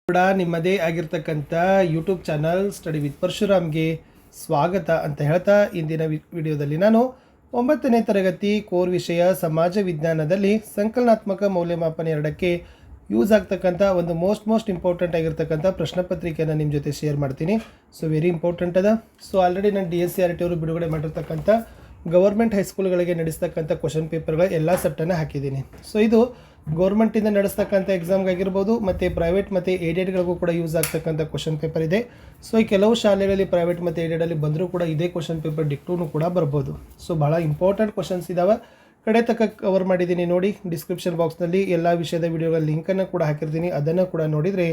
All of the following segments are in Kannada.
ಕೂಡ ನಿಮ್ಮದೇ ಆಗಿರ್ತಕ್ಕಂಥ ಯೂಟ್ಯೂಬ್ ಚಾನಲ್ ಸ್ಟಡಿ ವಿತ್ ಪರಶುರಾಮ್ಗೆ ಸ್ವಾಗತ ಅಂತ ಹೇಳ್ತಾ ಇಂದಿನ ವಿಡಿಯೋದಲ್ಲಿ ನಾನು 9ನೇ ತರಗತಿ ಕೋರ್ ವಿಷಯ ಸಮಾಜ ವಿಜ್ಞಾನದಲ್ಲಿ ಸಂಕಲನಾತ್ಮಕ ಮೌಲ್ಯಮಾಪನ 2ಕ್ಕೆ ಯೂಸ್ ಆಗ್ತಕ್ಕಂಥ ಒಂದು ಮೋಸ್ಟ್ ಇಂಪಾರ್ಟೆಂಟ್ ಆಗಿರ್ತಕ್ಕಂಥ ಪ್ರಶ್ನೆ ಪತ್ರಿಕೆಯನ್ನು ನಿಮ್ಮ ಜೊತೆ ಶೇರ್ ಮಾಡ್ತೀನಿ. ಸೊ ವೆರಿ ಇಂಪಾರ್ಟೆಂಟ್ ಅದ. ಸೊ ಆಲ್ರೆಡಿ ನಾನು DSCRT ಅವರು ಬಿಡುಗಡೆ ಮಾಡಿರ್ತಕ್ಕಂಥ ಗೌರ್ಮೆಂಟ್ ಹೈಸ್ಕೂಲ್ಗಳಿಗೆ ನಡೆಸ್ತಕ್ಕಂಥ ಕ್ವಶನ್ ಪೇಪರ್ಗಳ ಎಲ್ಲ ಸೆಟ್ಟನ್ನು ಹಾಕಿದ್ದೀನಿ. ಸೊ ಇದು ಗೌರ್ಮೆಂಟಿಂದ ನಡೆಸ್ತಕ್ಕಂಥ ಎಕ್ಸಾಮ್ಗಾಗಿರ್ಬೋದು ಮತ್ತು ಪ್ರೈವೇಟ್ ಮತ್ತು ಏಡೆಡ್ಗಳಿಗೂ ಕೂಡ ಯೂಸ್ ಆಗ್ತಕ್ಕಂಥ ಕ್ವಶನ್ ಪೇಪರ್ ಇದೆ. ಸೊ ಈ ಕೆಲವು ಶಾಲೆಗಳಲ್ಲಿ ಪ್ರೈವೇಟ್ ಮತ್ತು ಏಡೆಡಲ್ಲಿ ಬಂದರೂ ಕೂಡ ಇದೇ ಕ್ವಶನ್ ಪೇಪರ್ ಡಿಕ್ಟೂನು ಕೂಡ ಬರ್ಬೋದು. ಸೊ ಭಾಳ ಇಂಪಾರ್ಟೆಂಟ್ ಕ್ವಶನ್ಸ್ ಇದ್ದಾವೆ, ಕಡೆ ತಕ್ಕ ಕವರ್ ಮಾಡಿದ್ದೀನಿ ನೋಡಿ. ಡಿಸ್ಕ್ರಿಪ್ಷನ್ ಬಾಕ್ಸ್ನಲ್ಲಿ ಎಲ್ಲ ವಿಷಯದ ವಿಡಿಯೋಗಳ ಲಿಂಕನ್ನು ಕೂಡ ಹಾಕಿರ್ತೀನಿ, ಅದನ್ನು ಕೂಡ ನೋಡಿದರೆ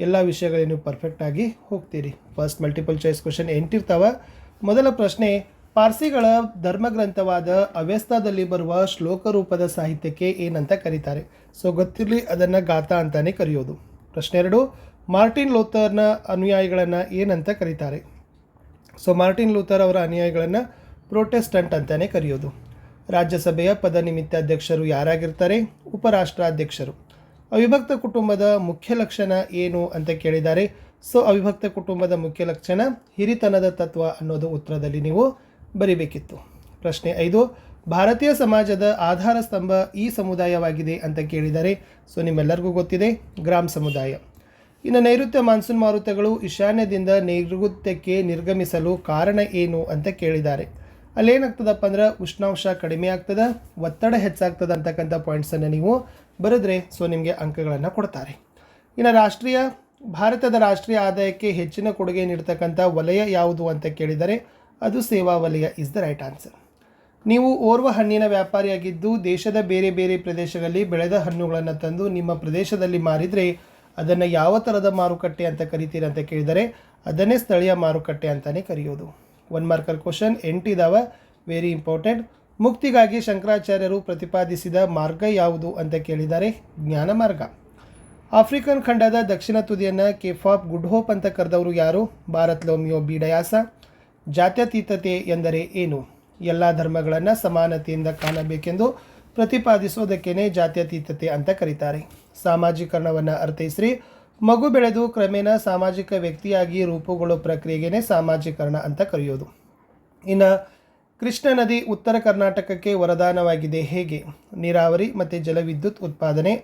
ಎಲ್ಲ ವಿಷಯಗಳೇನು ಪರ್ಫೆಕ್ಟಾಗಿ ಹೋಗ್ತೀರಿ. ಫಸ್ಟ್ ಮಲ್ಟಿಪಲ್ ಚಾಯ್ಸ್ ಕ್ವಶನ್ 8 ಇರ್ತಾವೆ. ಮೊದಲ ಪ್ರಶ್ನೆ, ಪಾರ್ಸಿಗಳ ಧರ್ಮಗ್ರಂಥವಾದ ಅವ್ಯಸ್ತಾದಲ್ಲಿ ಬರುವ ಶ್ಲೋಕ ರೂಪದ ಸಾಹಿತ್ಯಕ್ಕೆ ಏನಂತ ಕರೀತಾರೆ? ಸೊ ಗೊತ್ತಿರಲಿ, ಅದನ್ನು ಗಾಥಾ ಅಂತಾನೆ ಕರೆಯೋದು. ಪ್ರಶ್ನೆ 2, ಮಾರ್ಟಿನ್ ಲೂಥರ್ನ ಅನುಯಾಯಿಗಳನ್ನು ಏನಂತ ಕರೀತಾರೆ? ಸೊ ಮಾರ್ಟಿನ್ ಲೂಥರ್ ಅವರ ಅನುಯಾಯಿಗಳನ್ನು ಪ್ರೊಟೆಸ್ಟೆಂಟ್ ಅಂತಾನೆ ಕರೆಯೋದು. ರಾಜ್ಯಸಭೆಯ ಪದನಿಮಿತ್ತ ಅಧ್ಯಕ್ಷರು ಯಾರಾಗಿರ್ತಾರೆ? ಉಪರಾಷ್ಟ್ರಾಧ್ಯಕ್ಷರು. ಅವಿಭಕ್ತ ಕುಟುಂಬದ ಮುಖ್ಯ ಲಕ್ಷಣ ಏನು ಅಂತ ಕೇಳಿದ್ದಾರೆ. ಸೊ ಅವಿಭಕ್ತ ಕುಟುಂಬದ ಮುಖ್ಯ ಲಕ್ಷಣ ಹಿರಿತನದ ತತ್ವ ಅನ್ನೋದು ಉತ್ತರದಲ್ಲಿ ನೀವು ಬರಿಬೇಕಿತ್ತು. ಪ್ರಶ್ನೆ 5, ಭಾರತೀಯ ಸಮಾಜದ ಆಧಾರ ಸ್ತಂಭ ಈ ಸಮುದಾಯವಾಗಿದೆ ಅಂತ ಕೇಳಿದ್ದಾರೆ. ಸೊ ನಿಮ್ಮೆಲ್ಲರಿಗೂ ಗೊತ್ತಿದೆ, ಗ್ರಾಮ್ ಸಮುದಾಯ. ಇನ್ನು ನೈಋತ್ಯ ಮಾನ್ಸೂನ್ ಮಾರುತಗಳು ಈಶಾನ್ಯದಿಂದ ನೈಋತ್ಯಕ್ಕೆ ನಿರ್ಗಮಿಸಲು ಕಾರಣ ಏನು ಅಂತ ಕೇಳಿದ್ದಾರೆ. ಅಲ್ಲೇನಾಗ್ತದಪ್ಪ ಅಂದ್ರೆ ಉಷ್ಣಾಂಶ ಕಡಿಮೆ ಆಗ್ತದೆ, ಒತ್ತಡ ಹೆಚ್ಚಾಗ್ತದೆ ಅಂತಕ್ಕಂಥ ಪಾಯಿಂಟ್ಸನ್ನು ನೀವು ಬರೆದ್ರೆ ಸೊ ನಿಮಗೆ ಅಂಕಗಳನ್ನು ಕೊಡ್ತಾರೆ. ಇನ್ನು ಭಾರತದ ರಾಷ್ಟ್ರೀಯ ಆದಾಯಕ್ಕೆ ಹೆಚ್ಚಿನ ಕೊಡುಗೆ ನೀಡ್ತಕ್ಕಂಥ ವಲಯ ಯಾವುದು ಅಂತ ಕೇಳಿದರೆ ಅದು ಸೇವಾ ವಲಯ ಇಸ್ ದ ರೈಟ್ ಆನ್ಸರ್. ನೀವು ಓರ್ವ ಹಣ್ಣಿನ ವ್ಯಾಪಾರಿಯಾಗಿದ್ದು ದೇಶದ ಬೇರೆ ಬೇರೆ ಪ್ರದೇಶಗಳಲ್ಲಿ ಬೆಳೆದ ಹಣ್ಣುಗಳನ್ನು ತಂದು ನಿಮ್ಮ ಪ್ರದೇಶದಲ್ಲಿ ಮಾರಿದರೆ ಅದನ್ನು ಯಾವ ಥರದ ಮಾರುಕಟ್ಟೆ ಅಂತ ಕರಿತೀರಿ ಅಂತ ಕೇಳಿದರೆ ಅದನ್ನೇ ಸ್ಥಳೀಯ ಮಾರುಕಟ್ಟೆ ಅಂತಲೇ ಕರೆಯೋದು. 1 ಮಾರ್ಕರ್ ಕ್ವಶನ್ 8 ಇದಾವೆ, ವೆರಿ ಇಂಪಾರ್ಟೆಂಟ್. ಮುಕ್ತಿಗಾಗಿ ಶಂಕರಾಚಾರ್ಯರು ಪ್ರತಿಪಾದಿಸಿದ ಮಾರ್ಗ ಯಾವುದು ಅಂತ ಕೇಳಿದ್ದಾರೆ? ಜ್ಞಾನ ಮಾರ್ಗ. ಆಫ್ರಿಕನ್ ಖಂಡದ ದಕ್ಷಿಣ ತುದಿಯನ್ನು ಕೇಪ್ ಆಫ್ ಗುಡ್ ಹೋಪ್ ಅಂತ ಕರೆದವರು ಯಾರು? ಬಾರತಲೋಮಿಯೋ ಡಿ ಡಯಾಸ. ಜಾತ್ಯತೀತತೆ ಎಂದರೆ ಏನು? ಎಲ್ಲ ಧರ್ಮಗಳನ್ನು ಸಮಾನತೆಯಿಂದ ಕಾಣಬೇಕೆಂದು ಪ್ರತಿಪಾದಿಸೋದಕ್ಕೇನೆ ಜಾತ್ಯತೀತತೆ ಅಂತ ಕರೀತಾರೆ. ಸಾಮಾಜೀಕರಣವನ್ನು ಅರ್ಥೈಸ್ರಿ. ಮಗು ಬೆಳೆದು ಕ್ರಮೇಣ ಸಾಮಾಜಿಕ ವ್ಯಕ್ತಿಯಾಗಿ ರೂಪುಗೊಳ್ಳೋ ಪ್ರಕ್ರಿಯೆಗೇ ಸಾಮಾಜೀಕರಣ ಅಂತ ಕರೆಯೋದು. ಇನ್ನು ಕೃಷ್ಣ ನದಿ ಉತ್ತರ ಕರ್ನಾಟಕಕ್ಕೆ ವರದಾನವಾಗಿದೆ ಹೇಗೆ? ನೀರಾವರಿ ಮತ್ತು ಜಲವಿದ್ಯುತ್ ಉತ್ಪಾದನೆ.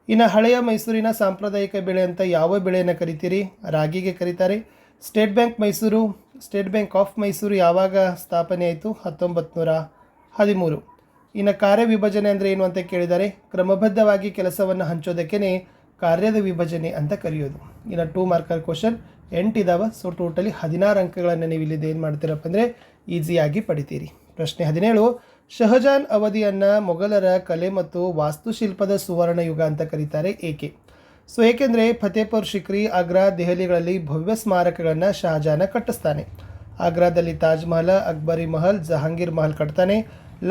ಇನ್ನು ಹಳೆಯ ಮೈಸೂರಿನ ಸಾಂಪ್ರದಾಯಿಕ ಬೆಳೆ ಅಂತ ಯಾವ ಬೆಳೆಯನ್ನು ಕರಿತೀರಿ? ರಾಗಿಗೆ ಕರೀತಾರೆ. ಸ್ಟೇಟ್ ಬ್ಯಾಂಕ್ ಆಫ್ ಮೈಸೂರು ಯಾವಾಗ ಸ್ಥಾಪನೆ ಆಯಿತು? 1913. ಇನ್ನು ಕಾರ್ಯವಿಭಜನೆ ಅಂದರೆ ಏನು ಅಂತ ಕೇಳಿದರೆ ಕ್ರಮಬದ್ಧವಾಗಿ ಕೆಲಸವನ್ನು ಹಂಚೋದಕ್ಕೇ ಕಾರ್ಯದ ವಿಭಜನೆ ಅಂತ ಕರೆಯೋದು. ಇನ್ನು 2 ಮಾರ್ಕರ್ ಕ್ವಶನ್ 8 ಇದಾವೆ. ಸೊ ಟೋಟಲಿ 16 ಅಂಕಗಳನ್ನು ನೀವು ಇಲ್ಲಿದ್ದು ಏನು ಮಾಡ್ತೀರಪ್ಪ ಅಂದರೆ ಈಸಿಯಾಗಿ ಪಡಿತೀರಿ. ಪ್ರಶ್ನೆ 17, ಶಹಜಾನ್ ಅವಧಿಯನ್ನು ಮೊಘಲರ ಕಲೆ ಮತ್ತು ವಾಸ್ತುಶಿಲ್ಪದ ಸುವರ್ಣ ಯುಗ ಅಂತ ಕರೀತಾರೆ ಏಕೆ? ಸೊ ಏಕೆಂದರೆ ಫತೇಪುರ್ ಸಿಕ್ರಿ, ಆಗ್ರಾ, ದೆಹಲಿಗಳಲ್ಲಿ ಭವ್ಯ ಸ್ಮಾರಕಗಳನ್ನು ಶಹಜಾನ ಕಟ್ಟಿಸ್ತಾನೆ. ಆಗ್ರಾದಲ್ಲಿ ತಾಜ್ ಮಹಲ್, ಅಕ್ಬರಿ ಮಹಲ್, ಜಹಾಂಗೀರ್ ಮಹಲ್ ಕಟ್ತಾನೆ.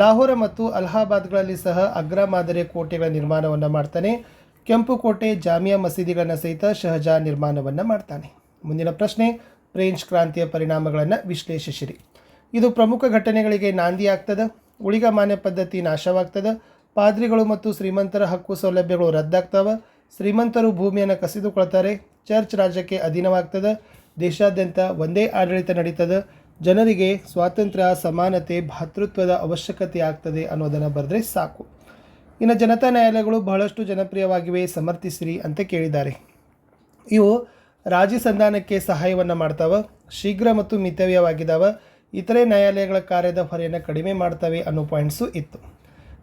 ಲಾಹೋರ ಮತ್ತು ಅಲಹಾಬಾದ್ಗಳಲ್ಲಿ ಸಹ ಅಗ್ರಾ ಮಾದರಿಯ ಕೋಟೆಗಳ ನಿರ್ಮಾಣವನ್ನು ಮಾಡ್ತಾನೆ. ಕೆಂಪು ಕೋಟೆ, ಜಾಮಿಯಾ ಮಸೀದಿಗಳನ್ನು ಸಹಿತ ಶಹಜಾನ್ ನಿರ್ಮಾಣವನ್ನು ಮಾಡ್ತಾನೆ. ಮುಂದಿನ ಪ್ರಶ್ನೆ, ಫ್ರೆಂಚ್ ಕ್ರಾಂತಿಯ ಪರಿಣಾಮಗಳನ್ನು ವಿಶ್ಲೇಷಿಸಿರಿ. ಇದು ಪ್ರಮುಖ ಘಟನೆಗಳಿಗೆ ನಾಂದಿ ಆಗ್ತದೆ. ಉಳಿಗಮಾನ್ಯ ಪದ್ಧತಿ ನಾಶವಾಗ್ತದೆ. ಪಾದ್ರಿಗಳು ಮತ್ತು ಶ್ರೀಮಂತರ ಹಕ್ಕು ಸೌಲಭ್ಯಗಳು ರದ್ದಾಗ್ತವೆ. ಶ್ರೀಮಂತರು ಭೂಮಿಯನ್ನು ಕಸಿದುಕೊಳ್ತಾರೆ. ಚರ್ಚ್ ರಾಜ್ಯಕ್ಕೆ ಅಧೀನವಾಗ್ತದೆ. ದೇಶಾದ್ಯಂತ ಒಂದೇ ಆಡಳಿತ ನಡೀತದೆ. ಜನರಿಗೆ ಸ್ವಾತಂತ್ರ್ಯ, ಸಮಾನತೆ, ಭ್ರಾತೃತ್ವದ ಅವಶ್ಯಕತೆ ಆಗ್ತದೆ ಅನ್ನೋದನ್ನು ಬರೆದ್ರೆ ಸಾಕು. ಇನ್ನು ಜನತಾ ನ್ಯಾಯಾಲಯಗಳು ಬಹಳಷ್ಟು ಜನಪ್ರಿಯವಾಗಿವೆ, ಸಮರ್ಥಿಸಿರಿ ಅಂತ ಕೇಳಿದ್ದಾರೆ. ಇವು ರಾಜಿ ಸಂಧಾನಕ್ಕೆ ಸಹಾಯವನ್ನು ಮಾಡ್ತಾವೆ, ಶೀಘ್ರ ಮತ್ತು ಮಿತವ್ಯಯವಾಗಿದ್ದಾವೆ, ಇತರೆ ನ್ಯಾಯಾಲಯಗಳ ಕಾರ್ಯದ ಹೊರೆಯನ್ನು ಕಡಿಮೆ ಮಾಡ್ತವೆ ಅನ್ನೋ ಪಾಯಿಂಟ್ಸು ಇತ್ತು.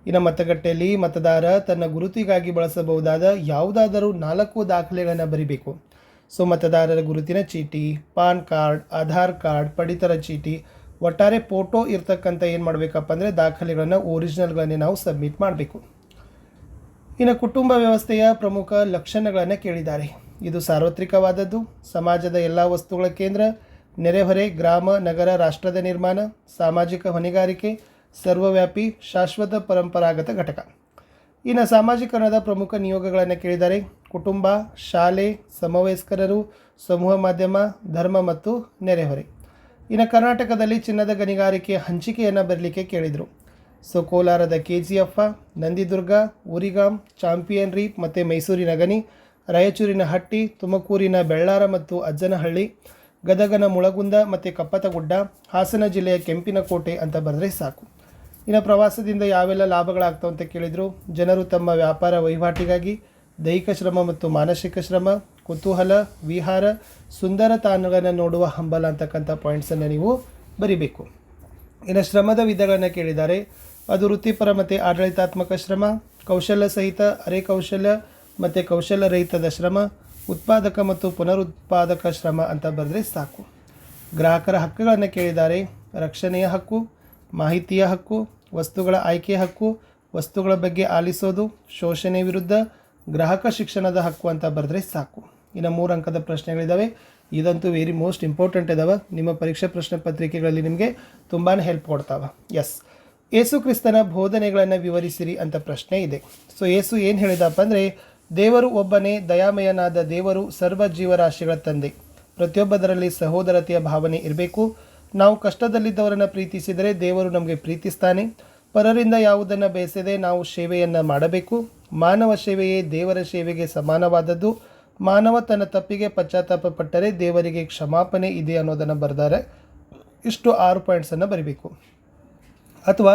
ಇನ್ನು ಮತಗಟ್ಟೆಯಲ್ಲಿ ಮತದಾರ ತನ್ನ ಗುರುತಿಗಾಗಿ ಬಳಸಬಹುದಾದ ಯಾವುದಾದರೂ 4 ದಾಖಲೆಗಳನ್ನು ಬರೀಬೇಕು. ಸೊ ಮತದಾರರ ಗುರುತಿನ ಚೀಟಿ, ಪಾನ್ ಕಾರ್ಡ್, ಆಧಾರ್ ಕಾರ್ಡ್, ಪಡಿತರ ಚೀಟಿ, ಒಟ್ಟಾರೆ ಫೋಟೋ ಇರ್ತಕ್ಕಂಥ ಏನು ಮಾಡಬೇಕಪ್ಪ ಅಂದರೆ ದಾಖಲೆಗಳನ್ನು ಒರಿಜಿನಲ್ಗಳನ್ನೇ ನಾವು ಸಬ್ಮಿಟ್ ಮಾಡಬೇಕು. ಇನ್ನು ಕುಟುಂಬ ವ್ಯವಸ್ಥೆಯ ಪ್ರಮುಖ ಲಕ್ಷಣಗಳನ್ನು ಕೇಳಿದ್ದಾರೆ. ಇದು ಸಾರ್ವತ್ರಿಕವಾದದ್ದು, ಸಮಾಜದ ಎಲ್ಲ ವಸ್ತುಗಳ ಕೇಂದ್ರ, ನೆರೆಹೊರೆ, ಗ್ರಾಮ, ನಗರ, ರಾಷ್ಟ್ರದ ನಿರ್ಮಾಣ, ಸಾಮಾಜಿಕ ಹೊಣೆಗಾರಿಕೆ, ಸರ್ವವ್ಯಾಪಿ, ಶಾಶ್ವತ, ಪರಂಪರಾಗತ ಘಟಕ. ಇನ್ನು ಸಾಮಾಜೀಕರಣದ ಪ್ರಮುಖ ನಿಯೋಗಗಳನ್ನು ಕೇಳಿದ್ದಾರೆ. ಕುಟುಂಬ, ಶಾಲೆ, ಸಮವಯಸ್ಕರರು, ಸಮೂಹ ಮಾಧ್ಯಮ, ಧರ್ಮ ಮತ್ತು ನೆರೆಹೊರೆ. ಇನ್ನು ಕರ್ನಾಟಕದಲ್ಲಿ ಚಿನ್ನದ ಗಣಿಗಾರಿಕೆ ಹಂಚಿಕೆಯನ್ನು ಬರಲಿಕ್ಕೆ ಕೇಳಿದರು. ಸೊ ಕೋಲಾರದ KGF, ನಂದಿದುರ್ಗ, ಉರಿಗಾಮ್, ಚಾಂಪಿಯನ್ ರೀಪ್ ಮತ್ತು ಮೈಸೂರಿನ ಗಣಿ, ರಾಯಚೂರಿನ ಹಟ್ಟಿ, ತುಮಕೂರಿನ ಬೆಳ್ಳಾರ ಮತ್ತು ಅಜ್ಜನಹಳ್ಳಿ, ಗದಗನ ಮುಳಗುಂದ ಮತ್ತು ಕಪ್ಪತಗುಡ್ಡ, ಹಾಸನ ಜಿಲ್ಲೆಯ ಕೆಂಪಿನಕೋಟೆ ಅಂತ ಬರೆದ್ರೆ ಸಾಕು. ಇನ್ನು ಪ್ರವಾಸದಿಂದ ಯಾವೆಲ್ಲ ಲಾಭಗಳಾಗ್ತವೆ ಅಂತ ಕೇಳಿದರು. ಜನರು ತಮ್ಮ ವ್ಯಾಪಾರ ವಹಿವಾಟಿಗಾಗಿ ದೈಹಿಕ ಶ್ರಮ ಮತ್ತು ಮಾನಸಿಕ ಶ್ರಮ, ಕುತೂಹಲ, ವಿಹಾರ, ಸುಂದರ ತಾಣಗಳನ್ನು ನೋಡುವ ಹಂಬಲ ಅಂತಕ್ಕಂಥ ಪಾಯಿಂಟ್ಸನ್ನು ನೀವು ಬರಿಬೇಕು. ಇನ್ನು ಶ್ರಮದ ವಿಧಗಳನ್ನು ಕೇಳಿದ್ದಾರೆ. ಅದು ವೃತ್ತಿಪರ ಮತ್ತು ಆಡಳಿತಾತ್ಮಕ ಶ್ರಮ, ಕೌಶಲ್ಯ ಸಹಿತ, ಅರೆ ಕೌಶಲ್ಯ ಮತ್ತು ಕೌಶಲ್ಯ ರಹಿತದ ಶ್ರಮ, ಉತ್ಪಾದಕ ಮತ್ತು ಪುನರುತ್ಪಾದಕ ಶ್ರಮ ಅಂತ ಬರೆದ್ರೆ ಸಾಕು. ಗ್ರಾಹಕರ ಹಕ್ಕುಗಳನ್ನು ಕೇಳಿದ್ದಾರೆ. ರಕ್ಷಣೆಯ ಹಕ್ಕು, ಮಾಹಿತಿಯ ಹಕ್ಕು, ವಸ್ತುಗಳ ಆಯ್ಕೆಯ ಹಕ್ಕು, ವಸ್ತುಗಳ ಬಗ್ಗೆ ಆಲಿಸೋದು, ಶೋಷಣೆ ವಿರುದ್ಧ, ಗ್ರಾಹಕ ಶಿಕ್ಷಣದ ಹಕ್ಕು ಅಂತ ಬರೆದ್ರೆ ಸಾಕು. ಇನ್ನು 3 ಅಂಕದ ಪ್ರಶ್ನೆಗಳಿದ್ದಾವೆ. ಇದಂತೂ ವೆರಿ ಮೋಸ್ಟ್ ಇಂಪಾರ್ಟೆಂಟ್ ಇದಾವೆ. ನಿಮ್ಮ ಪರೀಕ್ಷಾ ಪ್ರಶ್ನೆ ಪತ್ರಿಕೆಗಳಲ್ಲಿ ನಿಮಗೆ ತುಂಬಾ ಹೆಲ್ಪ್ ಕೊಡ್ತಾವೆ. ಎಸ್, ಯೇಸು ಕ್ರಿಸ್ತನ ಬೋಧನೆಗಳನ್ನು ವಿವರಿಸಿರಿ ಅಂತ ಪ್ರಶ್ನೆ ಇದೆ. ಸೊ ಯೇಸು ಏನು ಹೇಳಿದಪ್ಪ ಅಂದರೆ, ದೇವರು ಒಬ್ಬನೇ, ದಯಾಮಯನಾದ ದೇವರು, ಸರ್ವ ಜೀವರಾಶಿಗಳ ತಂದೆ. ಪ್ರತಿಯೊಬ್ಬದರಲ್ಲಿ ಸಹೋದರತೆಯ ಭಾವನೆ ಇರಬೇಕು. ನಾವು ಕಷ್ಟದಲ್ಲಿದ್ದವರನ್ನು ಪ್ರೀತಿಸಿದರೆ ದೇವರು ನಮಗೆ ಪ್ರೀತಿಸ್ತಾನೆ. ಪರರಿಂದ ಯಾವುದನ್ನು ಬಯಸದೆ ನಾವು ಸೇವೆಯನ್ನು ಮಾಡಬೇಕು. ಮಾನವ ಸೇವೆಯೇ ದೇವರ ಸೇವೆಗೆ ಸಮಾನವಾದದ್ದು. ಮಾನವ ತನ್ನ ತಪ್ಪಿಗೆ ಪಶ್ಚಾತ್ತಾಪ ಪಟ್ಟರೆ ದೇವರಿಗೆ ಕ್ಷಮಾಪಣೆ ಇದೆ ಅನ್ನೋದನ್ನು ಬರೆದಾರೆ. ಇಷ್ಟು 6 ಪಾಯಿಂಟ್ಸನ್ನು ಬರೀಬೇಕು. ಅಥವಾ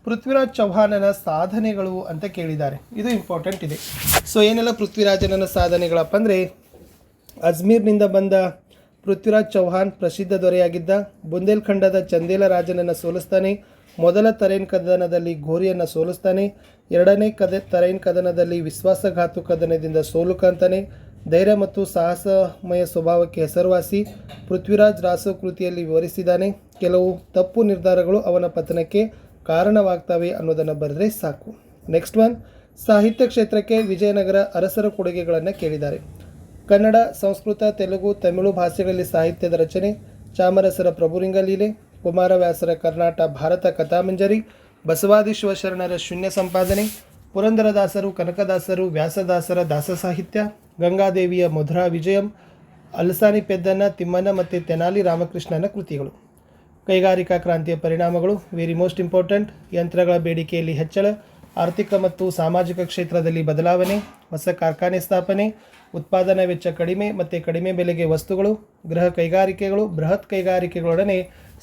ಪೃಥ್ವಿರಾಜ್ ಚೌಹಾನನ ಸಾಧನೆಗಳು ಅಂತ ಕೇಳಿದ್ದಾರೆ. ಇದು ಇಂಪಾರ್ಟೆಂಟ್ ಇದೆ. ಸೊ ಏನೆಲ್ಲ ಪೃಥ್ವಿರಾಜನ ಸಾಧನೆಗಳಪ್ಪ ಅಂದರೆ, ಅಜ್ಮೀರ್ನಿಂದ ಬಂದ ಪೃಥ್ವಿರಾಜ್ ಚೌಹಾನ್ ಪ್ರಸಿದ್ಧ ದೊರೆಯಾಗಿದ್ದ. ಬುಂದೇಲ್ಖಂಡದ ಚಂದೇಲ ರಾಜನನ್ನು ಸೋಲಿಸ್ತಾನೆ. ಮೊದಲ ತರೈನ್ ಕದನದಲ್ಲಿ ಘೋರಿಯನ್ನು ಸೋಲಿಸ್ತಾನೆ. ಎರಡನೇ ತರೈನ್ ಕದನದಲ್ಲಿ ವಿಶ್ವಾಸಘಾತು ಕದನದಿಂದ ಸೋಲು ಕಾಣ್ತಾನೆ. ಧೈರ್ಯ ಮತ್ತು ಸಾಹಸಮಯ ಸ್ವಭಾವಕ್ಕೆ ಹೆಸರುವಾಸಿ. ಪೃಥ್ವಿರಾಜ್ ರಾಸೋ ಕೃತಿಯಲ್ಲಿ ವಿವರಿಸಿದ್ದಾನೆ. ಕೆಲವು ತಪ್ಪು ನಿರ್ಧಾರಗಳು ಅವನ ಪತನಕ್ಕೆ ಕಾರಣವಾಗ್ತವೆ ಅನ್ನೋದನ್ನು ಬರೆದ್ರೆ ಸಾಕು. ನೆಕ್ಸ್ಟ್ ಒನ್, ಸಾಹಿತ್ಯ ಕ್ಷೇತ್ರಕ್ಕೆ ವಿಜಯನಗರ ಅರಸರ ಕೊಡುಗೆಗಳನ್ನು ಕೇಳಿದ್ದಾರೆ. ಕನ್ನಡ, ಸಂಸ್ಕೃತ, ತೆಲುಗು, ತಮಿಳು ಭಾಷೆಗಳಲ್ಲಿ ಸಾಹಿತ್ಯದ ರಚನೆ. ಚಾಮರಸರ ಪ್ರಭುರಿಂಗಲೀಲೆ, ಕುಮಾರವ್ಯಾಸರ ಕರ್ನಾಟ ಭಾರತ ಕಥಾಮಂಜರಿ, ಬಸವಾದಿ ಶಿವಶರಣರ ಶೂನ್ಯ ಸಂಪಾದನೆ, ಪುರಂದರದಾಸರು, ಕನಕದಾಸರು, ವ್ಯಾಸದಾಸರ ದಾಸ ಸಾಹಿತ್ಯ, ಗಂಗಾದೇವಿಯ ಮಧುರಾ ವಿಜಯಂ, ಅಲಸಾನಿ ಪೆದ್ದನ, ತಿಮ್ಮನ ಮತ್ತು ತೆನಾಲಿ ರಾಮಕೃಷ್ಣನ ಕೃತಿಗಳು. ಕೈಗಾರಿಕಾ ಕ್ರಾಂತಿಯ ಪರಿಣಾಮಗಳು ವೆರಿ ಮೋಸ್ಟ್ ಇಂಪಾರ್ಟೆಂಟ್. ಯಂತ್ರಗಳ ಬೇಡಿಕೆಯಲ್ಲಿ ಹೆಚ್ಚಳ, ಆರ್ಥಿಕ ಮತ್ತು ಸಾಮಾಜಿಕ ಕ್ಷೇತ್ರದಲ್ಲಿ ಬದಲಾವಣೆ, ಹೊಸ ಕಾರ್ಖಾನೆ ಸ್ಥಾಪನೆ, ಉತ್ಪಾದನಾ ವೆಚ್ಚ ಕಡಿಮೆ ಮತ್ತು ಕಡಿಮೆ ಬೆಲೆಗೆ ವಸ್ತುಗಳು, ಗೃಹ ಕೈಗಾರಿಕೆಗಳು ಬೃಹತ್ ಕೈಗಾರಿಕೆಗಳೊಡನೆ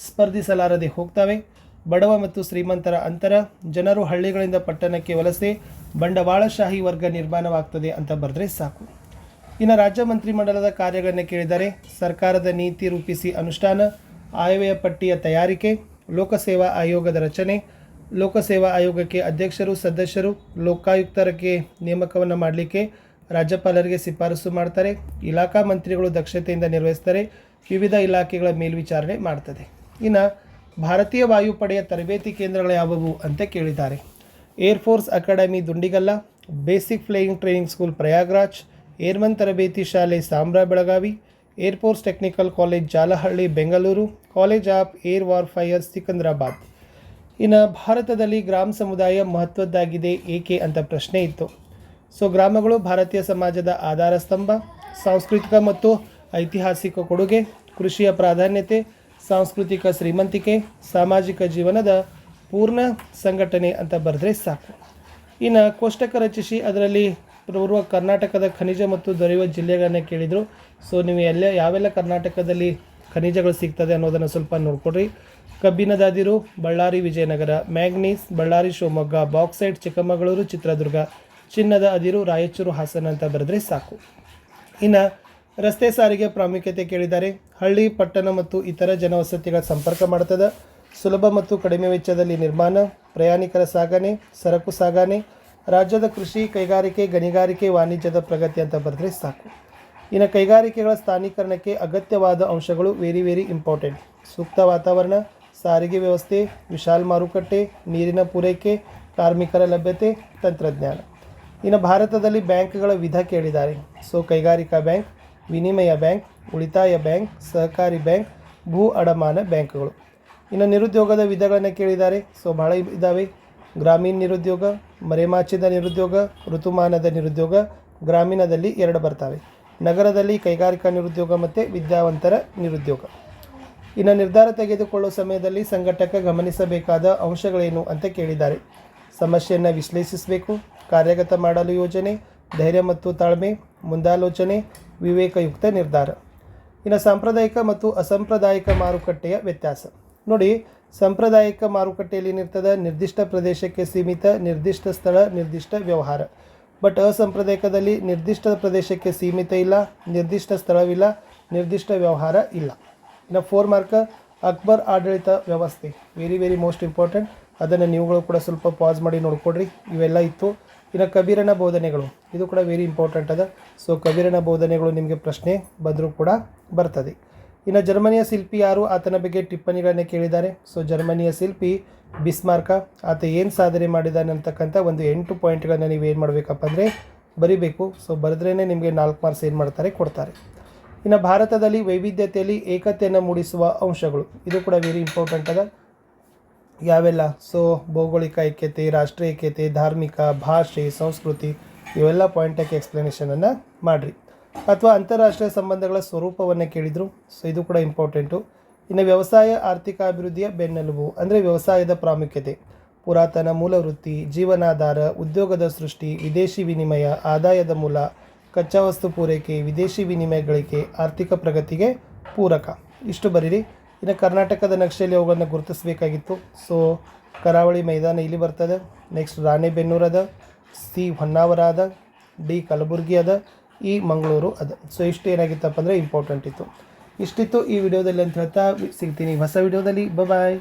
ಸ್ಪರ್ಧಿಸಲಾರದೆ ಹೋಗ್ತವೆ, ಬಡವ ಮತ್ತು ಶ್ರೀಮಂತರ ಅಂತರ, ಜನರು ಹಳ್ಳಿಗಳಿಂದ ಪಟ್ಟಣಕ್ಕೆ ವಲಸೆ, ಬಂಡವಾಳಶಾಹಿ ವರ್ಗ ನಿರ್ಮಾಣವಾಗ್ತದೆ ಅಂತ ಬರೆದ್ರೆ ಸಾಕು. ಇನ್ನು ರಾಜ್ಯ ಮಂತ್ರಿಮಂಡಲದ ಕಾರ್ಯಗಳನ್ನು ಕೇಳಿದರೆ, ಸರ್ಕಾರದ ನೀತಿ ರೂಪಿಸಿ ಅನುಷ್ಠಾನ, ಆಯವ್ಯಯ ಪಟ್ಟಿಯ ತಯಾರಿಕೆ, ಲೋಕಸೇವಾ ಆಯೋಗದ ರಚನೆ, ಲೋಕಸೇವಾ ಆಯೋಗಕ್ಕೆ ಅಧ್ಯಕ್ಷರು, ಸದಸ್ಯರು, ಲೋಕಾಯುಕ್ತರಿಗೆ ನೇಮಕವನ್ನು ಮಾಡಲಿಕ್ಕೆ ರಾಜ್ಯಪಾಲರಿಗೆ ಶಿಫಾರಸು ಮಾಡ್ತಾರೆ. ಇಲಾಖಾ ಮಂತ್ರಿಗಳು ದಕ್ಷತೆಯಿಂದ ನಿರ್ವಹಿಸ್ತಾರೆ. ವಿವಿಧ ಇಲಾಖೆಗಳ ಮೇಲ್ವಿಚಾರಣೆ ಮಾಡ್ತದೆ. ಇನ್ನು ಭಾರತೀಯ ವಾಯುಪಡೆಯ ತರಬೇತಿ ಕೇಂದ್ರಗಳು ಯಾವುವು ಅಂತ ಕೇಳಿದ್ದಾರೆ. ಏರ್ಫೋರ್ಸ್ ಅಕಾಡೆಮಿ ದುಂಡಿಗಲ್ಲ, basic flying training school Prayagraj, airman ತರಬೇತಿ ಶಾಲೆ Sambra Belagavi, air force technical college Jalahalli Bengaluru, college of air warfare Secunderabad. ಇನ್ನು ಭಾರತದಲ್ಲಿ ಗ್ರಾಮ ಸಮುದಾಯ ಮಹತ್ವದ್ದಾಗಿದೆ ಏಕೆ ಅಂತ ಪ್ರಶ್ನೆ ಇತ್ತು. ಸೊ ಗ್ರಾಮಗಳು ಭಾರತೀಯ ಸಮಾಜದ ಆಧಾರ ಸ್ತಂಭ, ಸಾಂಸ್ಕೃತಿಕ ಮತ್ತು ಐತಿಹಾಸಿಕ ಕೊಡುಗೆ, ಕೃಷಿಯ ಪ್ರಾಧಾನ್ಯತೆ, ಸಾಂಸ್ಕೃತಿಕ ಶ್ರೀಮಂತಿಕೆ, ಸಾಮಾಜಿಕ ಜೀವನದ ಪೂರ್ಣ ಸಂಘಟನೆ ಅಂತ ಬರೆದ್ರೆ ಸಾಕು. ಇನ್ನು ಕೋಷ್ಟಕ ರಚಿಸಿ ಅದರಲ್ಲಿ ಪೂರ್ವ ಕರ್ನಾಟಕದ ಖನಿಜ ಮತ್ತು ದೊರೆಯುವ ಜಿಲ್ಲೆಗಳನ್ನು ಕೇಳಿದರು. ಸೊ ನೀವು ಯಾವೆಲ್ಲ ಕರ್ನಾಟಕದಲ್ಲಿ ಖನಿಜಗಳು ಸಿಗ್ತದೆ ಅನ್ನೋದನ್ನು ಸ್ವಲ್ಪ ನೋಡ್ಕೊಡ್ರಿ. ಕಬ್ಬಿಣದ ಅದಿರು ಬಳ್ಳಾರಿ ವಿಜಯನಗರ, ಮ್ಯಾಂಗ್ನೀಸ್ ಬಳ್ಳಾರಿ ಶಿವಮೊಗ್ಗ, ಬಾಕ್ಸೈಟ್ ಚಿಕ್ಕಮಗಳೂರು ಚಿತ್ರದುರ್ಗ, ಚಿನ್ನದ ಅದಿರು ರಾಯಚೂರು ಹಾಸನ ಅಂತ ಬರೆದ್ರೆ ಸಾಕು. ಇನ್ನು ರಸ್ತೆ ಸಾರಿಗೆ ಪ್ರಾಮುಖ್ಯತೆ ಕೇಳಿದ್ದಾರೆ. ಹಳ್ಳಿ, ಪಟ್ಟಣ ಮತ್ತು ಇತರ ಜನವಸತಿಗಳ ಸಂಪರ್ಕ ಮಾಡ್ತದೆ. ಸುಲಭ ಮತ್ತು ಕಡಿಮೆ ವೆಚ್ಚದಲ್ಲಿ ನಿರ್ಮಾಣ, ಪ್ರಯಾಣಿಕರ ಸಾಗಣೆ, ಸರಕು ಸಾಗಣೆ, ರಾಜ್ಯದ ಕೃಷಿ, ಕೈಗಾರಿಕೆ, ಗಣಿಗಾರಿಕೆ, ವಾಣಿಜ್ಯದ ಪ್ರಗತಿ ಅಂತ ಬರೆದ್ರೆ ಸಾಕು. ಇನ್ನು ಕೈಗಾರಿಕೆಗಳ ಸ್ಥಾನೀಕರಣಕ್ಕೆ ಅಗತ್ಯವಾದ ಅಂಶಗಳು ವೆರಿ ಇಂಪಾರ್ಟೆಂಟ್. ಸೂಕ್ತ ವಾತಾವರಣ, ಸಾರಿಗೆ ವ್ಯವಸ್ಥೆ, ವಿಶಾಲ ಮಾರುಕಟ್ಟೆ, ನೀರಿನ ಪೂರೈಕೆ, ಕಾರ್ಮಿಕರ ಲಭ್ಯತೆ, ತಂತ್ರಜ್ಞಾನ. ಇನ್ನು ಭಾರತದಲ್ಲಿ ಬ್ಯಾಂಕ್ಗಳ ವಿಧ ಕೇಳಿದ್ದಾರೆ. ಸೊ ಕೈಗಾರಿಕಾ ಬ್ಯಾಂಕ್, ವಿನಿಮಯ ಬ್ಯಾಂಕ್, ಉಳಿತಾಯ ಬ್ಯಾಂಕ್, ಸಹಕಾರಿ ಬ್ಯಾಂಕ್, ಭೂ ಅಡಮಾನ ಬ್ಯಾಂಕ್ಗಳು. ಇನ್ನು ನಿರುದ್ಯೋಗದ ವಿಧಗಳನ್ನು ಕೇಳಿದ್ದಾರೆ. ಸೊ ಭಾಳ ಇದ್ದಾವೆ. ಗ್ರಾಮೀಣ ನಿರುದ್ಯೋಗ, ಮರೆಮಾಚಿದ ನಿರುದ್ಯೋಗ, ಋತುಮಾನದ ನಿರುದ್ಯೋಗ, ಗ್ರಾಮೀಣದಲ್ಲಿ 2 ಬರ್ತವೆ. ನಗರದಲ್ಲಿ ಕೈಗಾರಿಕಾ ನಿರುದ್ಯೋಗ ಮತ್ತು ವಿದ್ಯಾವಂತರ ನಿರುದ್ಯೋಗ. ಇನ್ನು ನಿರ್ಧಾರ ತೆಗೆದುಕೊಳ್ಳುವ ಸಮಯದಲ್ಲಿ ಸಂಘಟಕ ಗಮನಿಸಬೇಕಾದ ಅಂಶಗಳೇನು ಅಂತ ಕೇಳಿದ್ದಾರೆ. ಸಮಸ್ಯೆಯನ್ನು ವಿಶ್ಲೇಷಿಸಬೇಕು, ಕಾರ್ಯಗತ ಮಾಡಲು ಯೋಜನೆ, ಧೈರ್ಯ ಮತ್ತು ತಾಳ್ಮೆ, ಮುಂದಾಲೋಚನೆ, ವಿವೇಕಯುಕ್ತ ನಿರ್ಧಾರ. ಇನ್ನು ಸಾಂಪ್ರದಾಯಿಕ ಮತ್ತು ಅಸಾಂಪ್ರದಾಯಿಕ ಮಾರುಕಟ್ಟೆಯ ವ್ಯತ್ಯಾಸ ನೋಡಿ. ಸಾಂಪ್ರದಾಯಿಕ ಮಾರುಕಟ್ಟೆಯಲ್ಲಿ ಏನಿರ್ತದೆ, ನಿರ್ದಿಷ್ಟ ಪ್ರದೇಶಕ್ಕೆ ಸೀಮಿತ, ನಿರ್ದಿಷ್ಟ ಸ್ಥಳ, ನಿರ್ದಿಷ್ಟ ವ್ಯವಹಾರ. ಬಟ್ ಅಸಾಂಪ್ರದಾಯಿಕದಲ್ಲಿ ನಿರ್ದಿಷ್ಟ ಪ್ರದೇಶಕ್ಕೆ ಸೀಮಿತ ಇಲ್ಲ, ನಿರ್ದಿಷ್ಟ ಸ್ಥಳವಿಲ್ಲ, ನಿರ್ದಿಷ್ಟ ವ್ಯವಹಾರ ಇಲ್ಲ. ಇನ್ನು 4 ಮಾರ್ಕ್ ಅಕ್ಬರ್ ಆಡಳಿತ ವ್ಯವಸ್ಥೆ, ವೆರಿ ಮೋಸ್ಟ್ ಇಂಪಾರ್ಟೆಂಟ್. ಅದನ್ನು ನೀವುಗಳು ಕೂಡ ಸ್ವಲ್ಪ ಪಾಸ್ ಮಾಡಿ ನೋಡ್ಕೊಡ್ರಿ. ಇವೆಲ್ಲ ಇತ್ತು. ಇನ್ನು ಕಬೀರನ ಬೋಧನೆಗಳು, ಇದು ಕೂಡ ವೆರಿ ಇಂಪಾರ್ಟೆಂಟ್ ಅದ. ಸೊ ಕಬೀರನ ಬೋಧನೆಗಳು ನಿಮಗೆ ಪ್ರಶ್ನೆ ಬಂದರೂ ಕೂಡ ಬರ್ತದೆ. ಇನ್ನು ಜರ್ಮನಿಯ ಶಿಲ್ಪಿ ಯಾರು, ಆತನ ಬಗ್ಗೆ ಟಿಪ್ಪಣಿಗಳನ್ನು ಕೇಳಿದ್ದಾರೆ. ಸೊ ಜರ್ಮನಿಯ ಶಿಲ್ಪಿ ಬಿಸ್ಮಾರ್ಕ. ಆತ ಏನು ಸಾಧನೆ ಮಾಡಿದ್ದಾನೆ ಅಂತಕ್ಕಂಥ ಒಂದು 8 ಪಾಯಿಂಟ್ಗಳನ್ನು ನೀವು ಏನು ಮಾಡಬೇಕಪ್ಪ ಅಂದರೆ ಬರಿಬೇಕು. ಸೊ ಬರೆದ್ರೇ ನಿಮಗೆ 4 ಮಾರ್ಕ್ಸ್ ಏನು ಮಾಡ್ತಾರೆ, ಕೊಡ್ತಾರೆ. ಇನ್ನು ಭಾರತದಲ್ಲಿ ವೈವಿಧ್ಯತೆಯಲ್ಲಿ ಏಕತೆಯನ್ನು ಮೂಡಿಸುವ ಅಂಶಗಳು, ಇದು ಕೂಡ ವೆರಿ ಇಂಪಾರ್ಟೆಂಟ್ ಅದ. ಯಾವೆಲ್ಲ? ಸೊ ಭೌಗೋಳಿಕ ಐಕ್ಯತೆ, ರಾಷ್ಟ್ರೀಯ ಐಕ್ಯತೆ, ಧಾರ್ಮಿಕ, ಭಾಷೆ, ಸಂಸ್ಕೃತಿ, ಇವೆಲ್ಲ ಪಾಯಿಂಟಕ್ಕೆ ಎಕ್ಸ್ಪ್ಲನೇಷನನ್ನು ಮಾಡಿರಿ. ಅಥವಾ ಅಂತಾರಾಷ್ಟ್ರೀಯ ಸಂಬಂಧಗಳ ಸ್ವರೂಪವನ್ನು ಕೇಳಿದರು. ಸೊ ಇದು ಕೂಡ ಇಂಪಾರ್ಟೆಂಟು. ಇನ್ನು ವ್ಯವಸಾಯ ಆರ್ಥಿಕ ಅಭಿವೃದ್ಧಿಯ ಬೆನ್ನೆಲುಬು, ಅಂದರೆ ವ್ಯವಸಾಯದ ಪ್ರಾಮುಖ್ಯತೆ, ಪುರಾತನ ಮೂಲ ವೃತ್ತಿ, ಜೀವನಾಧಾರ, ಉದ್ಯೋಗದ ಸೃಷ್ಟಿ, ವಿದೇಶಿ ವಿನಿಮಯ, ಆದಾಯದ ಮೂಲ, ಕಚ್ಚಾ ವಸ್ತು ಪೂರೈಕೆ, ವಿದೇಶಿ ವಿನಿಮಯ ಗಳಿಕೆ, ಆರ್ಥಿಕ ಪ್ರಗತಿಗೆ ಪೂರಕ. ಇಷ್ಟು ಬರೀರಿ. ಇನ್ನು ಕರ್ನಾಟಕದ ನಕ್ಷೆಯಲ್ಲಿ ಅವುಗಳನ್ನು ಗುರುತಿಸಬೇಕಾಗಿತ್ತು. ಸೊ ಕರಾವಳಿ ಮೈದಾನ ಇಲ್ಲಿ ಬರ್ತದೆ. ನೆಕ್ಸ್ಟ್ ರಾಣೆಬೆನ್ನೂರು ಅದ, ಸಿ ಹೊನ್ನಾವರ ಅದ, ಡಿ ಕಲಬುರಗಿ ಅದ, ಈ ಮಂಗಳೂರು ಅದ. ಸೊ ಇಷ್ಟು ಏನಾಗಿತ್ತಪ್ಪ ಅಂದರೆ ಇಂಪಾರ್ಟೆಂಟ್ ಇತ್ತು. ಇಷ್ಟಿತ್ತು ಈ ವಿಡಿಯೋದಲ್ಲಿ ಅಂತ ಹೇಳ್ತಾ ಸಿಗ್ತೀನಿ ಹೊಸ ವಿಡಿಯೋದಲ್ಲಿ. ಬಾಯ್.